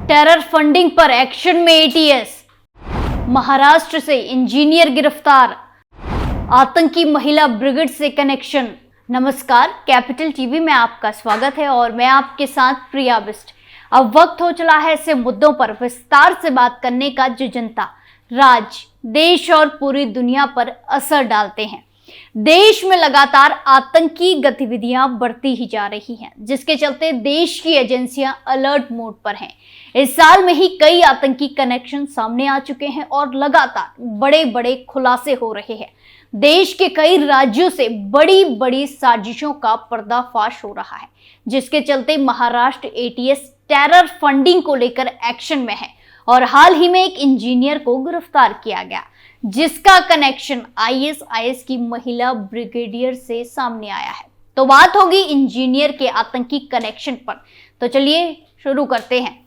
Terror funding पर action में ATS. Maharashtra से इंजीनियर गिरफ्तार। आतंकी महिला ब्रिगेड से कनेक्शन। नमस्कार, कैपिटल टीवी में आपका स्वागत है और मैं आपके साथ प्रिया बिस्ट। अब वक्त हो चला है ऐसे मुद्दों पर विस्तार से बात करने का जो जनता, राज्य, देश और पूरी दुनिया पर असर डालते हैं। देश में लगातार आतंकी गतिविधियां बढ़ती ही जा रही हैं, जिसके चलते देश की एजेंसियां अलर्ट मोड पर हैं। इस साल में ही कई आतंकी कनेक्शन सामने आ चुके हैं और लगातार बड़े बड़े खुलासे हो रहे हैं। देश के कई राज्यों से बड़ी बड़ी साजिशों का पर्दाफाश हो रहा है, जिसके चलते महाराष्ट्र एटीएस टेरर फंडिंग को लेकर एक्शन में है और हाल ही में एक इंजीनियर को गिरफ्तार किया गया, जिसका कनेक्शन आईएसआईएस की महिला ब्रिगेडियर से सामने आया है। तो बात होगी इंजीनियर के आतंकी कनेक्शन पर। तो चलिए शुरू करते हैं।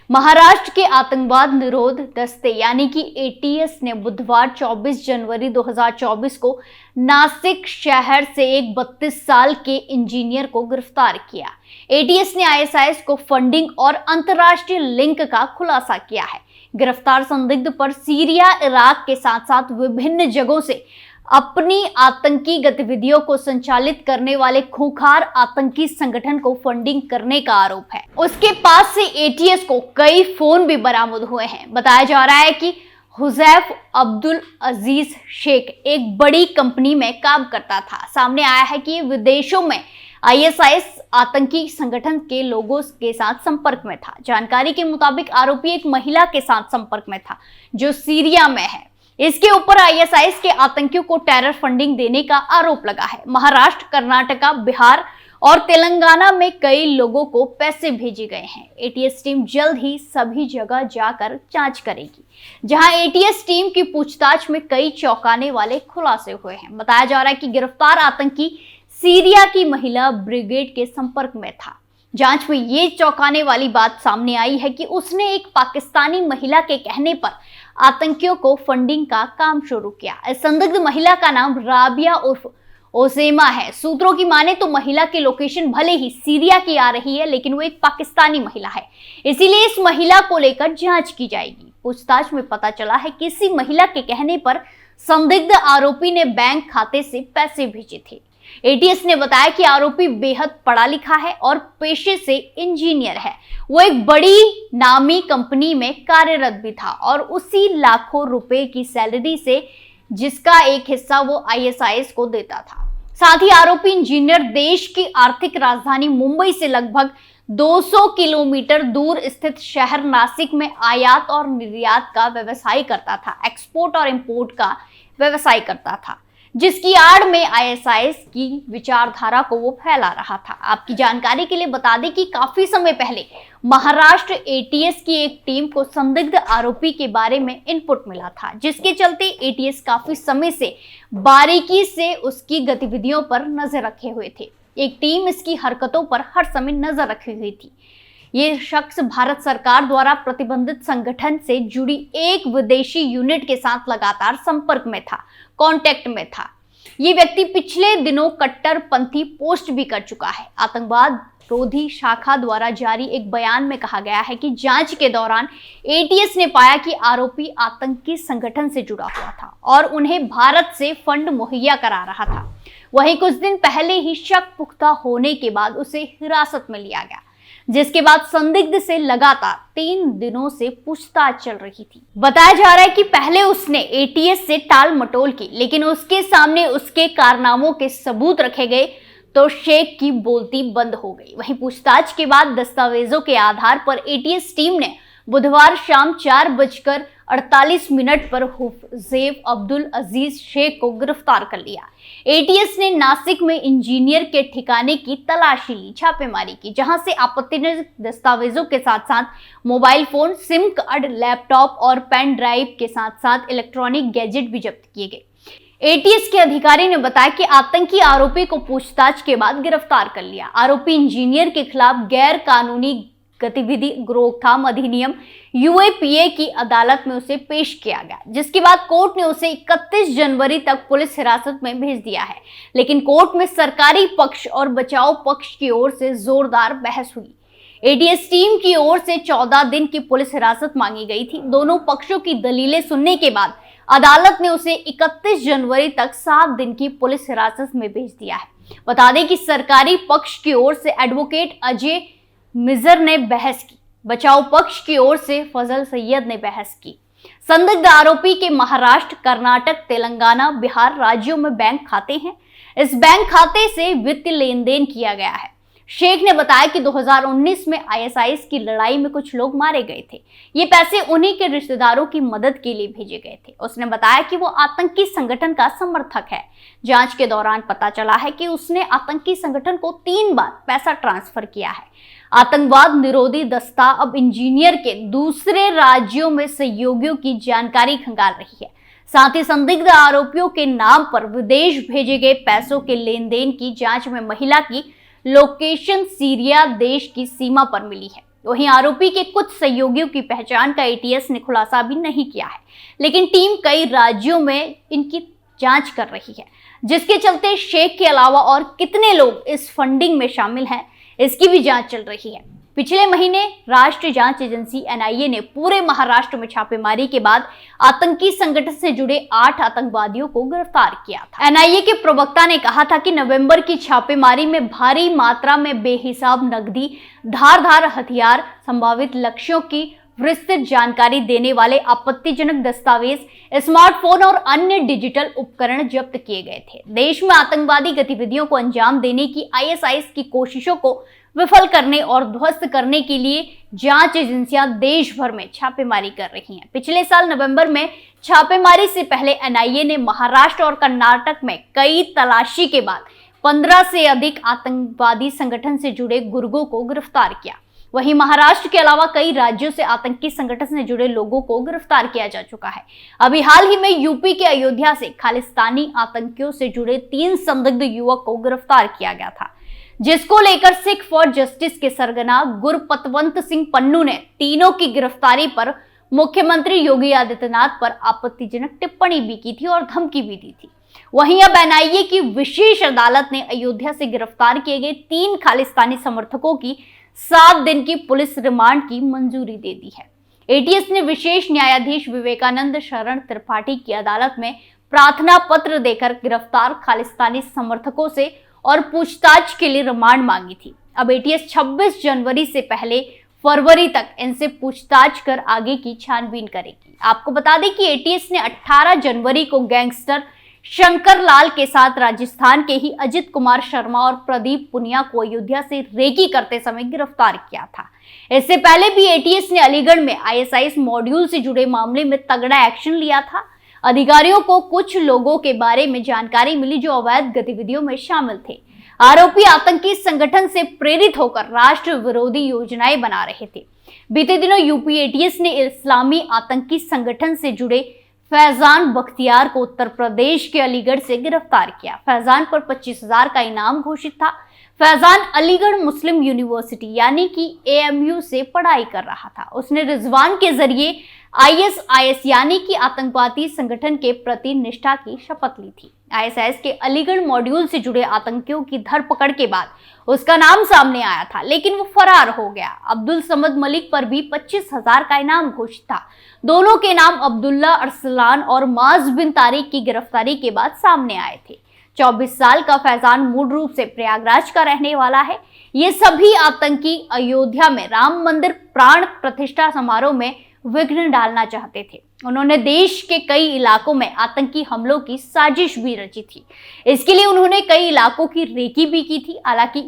महाराष्ट्र के आतंकवाद निरोध दस्ते यानी कि एटीएस ने बुधवार 24 जनवरी 2024 को नासिक शहर से एक 32 साल के इंजीनियर को गिरफ्तार किया। एटीएस ने आईएसआईएस को फंडिंग और अंतर्राष्ट्रीय लिंक का खुलासा किया है। गिरफ्तार संदिग्ध पर सीरिया, इराक के साथ साथ विभिन्न जगहों से अपनी आतंकी गतिविधियों को संचालित करने वाले खूंखार आतंकी संगठन को फंडिंग करने का आरोप है। उसके पास से एटीएस को कई फोन भी बरामद हुए हैं। बताया जा रहा है कि हुजैफ अब्दुल अजीज शेख एक बड़ी कंपनी में काम करता था। सामने आया है कि विदेशों में आईएसआईएस आतंकी संगठन के लोगों के साथ संपर्क में था। जानकारी के मुताबिक आरोपी एक महिला के साथ संपर्क में था जो सीरिया में है। इसके ऊपर आईएसआईएस के आतंकियों को टेरर फंडिंग देने का आरोप लगा है। महाराष्ट्र, कर्नाटका, बिहार और तेलंगाना में कई लोगों को पैसे भेजे गए हैं। एटीएस टीम जल्द ही सभी जगह जाकर जांच करेगी, जहां एटीएस टीम की पूछताछ में कई चौंकाने वाले खुलासे हुए हैं। बताया जा रहा है कि गिरफ्तार आतंकी सीरिया की महिला ब्रिगेड के संपर्क में था। जांच में ये चौंकाने वाली बात सामने आई है कि उसने एक पाकिस्तानी महिला के कहने पर आतंकियों को फंडिंग का काम शुरू किया। इस संदिग्ध महिला का नाम राबिया उर्फ ओसेमा है। सूत्रों की माने तो महिला की लोकेशन भले ही सीरिया की आ रही है, लेकिन वो एक पाकिस्तानी महिला है, इसीलिए इस महिला को लेकर जांच की जाएगी। पूछताछ में पता चला है कि इसी महिला के कहने पर संदिग्ध आरोपी ने बैंक खाते से पैसे भेजे थे। एटीएस ने बताया कि आरोपी बेहद पढ़ा लिखा है और पेशे से इंजीनियर है। वो एक बड़ी नामी कंपनी में कार्यरत भी था और उसी लाखों रुपए की सैलरी से जिसका एक हिस्सा वो आईएसआईएस को देता था। साथ ही आरोपी इंजीनियर देश की आर्थिक राजधानी मुंबई से लगभग 200 किलोमीटर दूर स्थित शहर नासिक में आयात और निर्यात का व्यवसाय करता था, एक्सपोर्ट और इंपोर्ट का व्यवसाय करता था, जिसकी आड़ में आईएसआईएस की विचारधारा को वो फैला रहा था। आपकी जानकारी के लिए बता दें कि काफी समय पहले महाराष्ट्र एटीएस की एक टीम को संदिग्ध आरोपी के बारे में इनपुट मिला था, जिसके चलते एटीएस काफी समय से बारीकी से उसकी गतिविधियों पर नजर रखे हुए थे। एक टीम इसकी हरकतों पर हर समय नजर रखी हुई थी। ये शख्स भारत सरकार द्वारा प्रतिबंधित संगठन से जुड़ी एक विदेशी यूनिट के साथ लगातार संपर्क में था, कांटेक्ट में था। ये व्यक्ति पिछले दिनों कट्टरपंथी पोस्ट भी कर चुका है। आतंकवाद रोधी शाखा द्वारा जारी एक बयान में कहा गया है कि जांच के दौरान एटीएस ने पाया कि आरोपी आतंकी संगठन से जुड़ा हुआ था और उन्हें भारत से फंड मुहैया करा रहा था। वहीं कुछ दिन पहले ही शक पुख्ता होने के बाद उसे हिरासत में लिया गया, जिसके बाद संदिग्ध से लगातार 3 दिनों से पूछताछ चल रही थी। बताया जा रहा है कि पहले उसने एटीएस से टाल मटोल की, लेकिन उसके सामने उसके कारनामों के सबूत रखे गए तो शेख की बोलती बंद हो गई। वहीं पूछताछ के बाद दस्तावेजों के आधार पर एटीएस टीम ने बुधवार शाम 4:48 पर हुजैफ अब्दुल अजीज शेख को गिरफ्तार कर लिया। एटीएस ने नासिक में इंजीनियर के ठिकाने की तलाशी ली, छापेमारी की, जहां से आपत्तिजनक दस्तावेजों के साथ साथ mobile phone, SIM card, laptop और पेन ड्राइव के साथ साथ इलेक्ट्रॉनिक गैजेट भी जब्त किए गए। एटीएस के अधिकारी ने बताया कि आतंकी आरोपी को पूछताछ के बाद गिरफ्तार कर लिया। आरोपी इंजीनियर के खिलाफ गैर कानूनी गतिविधि रोकथाम अधिनियम यूएपीए की अदालत में उसे पेश किया गया, जिसके बाद कोर्ट ने उसे 31 जनवरी तक पुलिस हिरासत में भेज दिया है। लेकिन कोर्ट में सरकारी पक्ष और बचाव पक्ष की ओर से जोरदार बहस हुई। एटीएस टीम की ओर से 14 दिन की पुलिस हिरासत मांगी गई थी। दोनों पक्षों की दलीलें सुनने के बाद अदालत ने उसे 31 जनवरी तक 7 दिन की पुलिस हिरासत में भेज दिया है। बता दें कि सरकारी पक्ष की ओर से एडवोकेट अजय मिजर ने बहस की, बचाव पक्ष की ओर से फजल सैयद ने बहस की। संदिग्ध आरोपी के महाराष्ट्र, कर्नाटक, तेलंगाना, बिहार राज्यों में बैंक खाते हैं। इस बैंक खाते से वित्तीय लेन देन किया गया है। शेख ने बताया कि 2019 में आईएसआईएस की लड़ाई में कुछ लोग मारे गए थे। ये पैसे उन्हीं के रिश्तेदारों की मदद के लिए भेजे गए थे। उसने बताया कि वो आतंकी संगठन का समर्थक है। जांच के दौरान पता चला है कि उसने आतंकी संगठन को 3 बार पैसा ट्रांसफर किया है। आतंकवाद निरोधी दस्ता अब इंजीनियर के दूसरे राज्यों में सहयोगियों की जानकारी खंगाल रही है। साथ ही संदिग्ध आरोपियों के नाम पर विदेश भेजे गए पैसों के लेन देन की जांच में महिला की लोकेशन सीरिया देश की सीमा पर मिली है। वहीं आरोपी के कुछ सहयोगियों की पहचान का एटीएस ने खुलासा भी नहीं किया है, लेकिन टीम कई राज्यों में इनकी जांच कर रही है, जिसके चलते शेख के अलावा और कितने लोग इस फंडिंग में शामिल हैं, इसकी भी जांच चल रही है। पिछले महीने राष्ट्रीय जांच एजेंसी एनआईए ने पूरे महाराष्ट्र में छापेमारी के बाद आतंकी संगठन से जुड़े 8 आतंकवादियों को गिरफ्तार किया था। एनआईए के प्रवक्ता ने कहा था कि नवंबर की छापेमारी में भारी मात्रा में बेहिसाब नकदी, धारदार हथियार, संभावित लक्ष्यों की विस्तृत जानकारी देने वाले आपत्तिजनक दस्तावेज, स्मार्टफोन और अन्य डिजिटल उपकरण जब्त किए गए थे। देश में आतंकवादी गतिविधियों को अंजाम देने की आईएसआईएस की कोशिशों को विफल करने और ध्वस्त करने के लिए जांच एजेंसियां देश भर में छापेमारी कर रही हैं। पिछले साल नवंबर में छापेमारी से पहले एनआईए ने महाराष्ट्र और कर्नाटक में कई तलाशी के बाद 15 से अधिक आतंकवादी संगठन से जुड़े गुर्गों को गिरफ्तार किया। वहीं महाराष्ट्र के अलावा कई राज्यों से आतंकी संगठन से जुड़े लोगों को गिरफ्तार किया जा चुका है। अभी हाल ही में यूपी के अयोध्या से खालिस्तानी आतंकियों से जुड़े 3 संदिग्ध युवक को गिरफ्तार किया गया था, जिसको लेकर सिख फॉर जस्टिस के सरगना गुरपतवंत सिंह पन्नू ने तीनों की गिरफ्तारी पर मुख्यमंत्री योगी आदित्यनाथ पर आपत्तिजनक टिप्पणी भी की थी और धमकी भी दी थी। वहीं अब एनआईए की विशेष अदालत ने अयोध्या से गिरफ्तार किए गए 3 खालिस्तानी समर्थकों की 7 दिन की पुलिस रिमांड की मंजूरी दे दी है। एटीएस ने विशेष न्यायाधीश विवेकानंद शरण त्रिपाठी की अदालत में प्रार्थना पत्र देकर गिरफ्तार खालिस्तानी समर्थकों से और पूछताछ के लिए रिमांड मांगी थी। अब एटीएस 26 जनवरी से पहले फरवरी तक इनसे पूछताछ कर आगे की छानबीन करेगी। आपको बता दें कि एटीएस ने 18 जनवरी को गैंगस्टर शंकर लाल के साथ राजस्थान के ही अजित कुमार शर्मा और प्रदीप पुनिया को अयोध्या से रेकी करते समय गिरफ्तार किया था। इससे पहले भी एटीएस ने अलीगढ़ में आईएसआईएस मॉड्यूल से जुड़े मामले में तगड़ा एक्शन लिया था। अधिकारियों को कुछ लोगों के बारे में जानकारी मिली जो अवैध गतिविधियों में शामिल थे। आरोपी आतंकी संगठन से प्रेरित होकर राष्ट्र विरोधी योजनाएं बना रहे थे। बीते दिनों यूपी एटीएस ने इस्लामी आतंकी संगठन से जुड़े फैजान बख्तियार को उत्तर प्रदेश के अलीगढ़ से गिरफ्तार किया। फैजान पर 25,000 का इनाम घोषित था। फैजान अलीगढ़ मुस्लिम यूनिवर्सिटी यानी कि एएमयू से पढ़ाई कर रहा था। उसने रिजवान के जरिए आईएसआईएस यानी कि आतंकवादी संगठन के प्रति निष्ठा की शपथ ली थी। आईएसआईएस के अलीगढ़ मॉड्यूल से जुड़े आतंकियों की धरपकड़ के बाद उसका नाम सामने आया था, लेकिन वो फरार हो गया। अब्दुल समद मलिक पर भी 25,000 का इनाम घोषित था। दोनों के नाम अब्दुल्ला अरसलान और माज बिन तारिक की गिरफ्तारी के बाद सामने आए थे। 24 साल का फैजान मूल रूप से प्रयागराज का रहने वाला है। ये सभी आतंकी अयोध्या में राम मंदिर प्राण प्रतिष्ठा समारोह में विघ्न डालना चाहते थे। उन्होंने देश के कई इलाकों में आतंकी हमलों की साजिश भी रची थी। इसके लिए उन्होंने कई इलाकों की रेकी भी की थी। हालांकि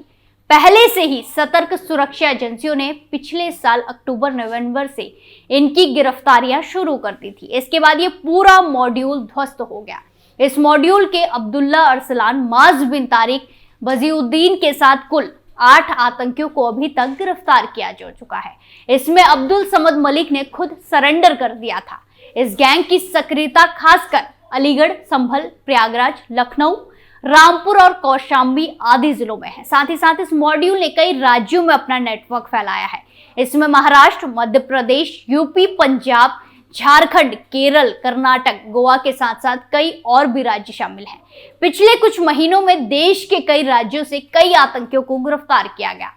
पहले से ही सतर्क सुरक्षा एजेंसियों ने पिछले साल अक्टूबर-नवंबर से इनकी गिरफ्तारियां शुरू कर दी थी। इसके बाद ये पूरा मॉड्यूल ध्वस्त हो गया। इस मॉड्यूल के अब्दुल्ला अरसलान, माज बिन तारिक, बजीउद्दीन के साथ कुल 8 आतंकियों को अभी तक गिरफ्तार किया जा चुका है। इसमें अब्दुल समद मलिक ने खुद सरेंडर कर दिया था। इस गैंग की सक्रियता खासकर अलीगढ़, संभल, प्रयागराज, लखनऊ, रामपुर और कौशाम्बी आदि जिलों में है। साथ ही साथ इस मॉड्यूल ने कई राज्यों में अपना नेटवर्क फैलाया है। इसमें महाराष्ट्र, मध्य प्रदेश, यूपी, पंजाब, झारखंड, केरल, कर्नाटक, गोवा के साथ साथ कई और भी राज्य शामिल हैं। पिछले कुछ महीनों में देश के कई राज्यों से कई आतंकियों को गिरफ्तार किया गया।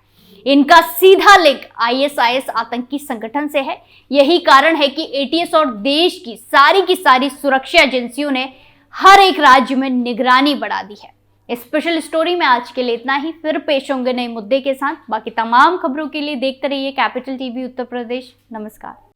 इनका सीधा लिंक आईएसआईएस आतंकी संगठन से है। यही कारण है कि एटीएस और देश की सारी सुरक्षा एजेंसियों ने हर एक राज्य में निगरानी बढ़ा दी है। इस स्पेशल स्टोरी में आज के लिए इतना ही। फिर पेश होंगे नए मुद्दे के साथ। बाकी तमाम खबरों के लिए देखते रहिए कैपिटल टीवी उत्तर प्रदेश। नमस्कार।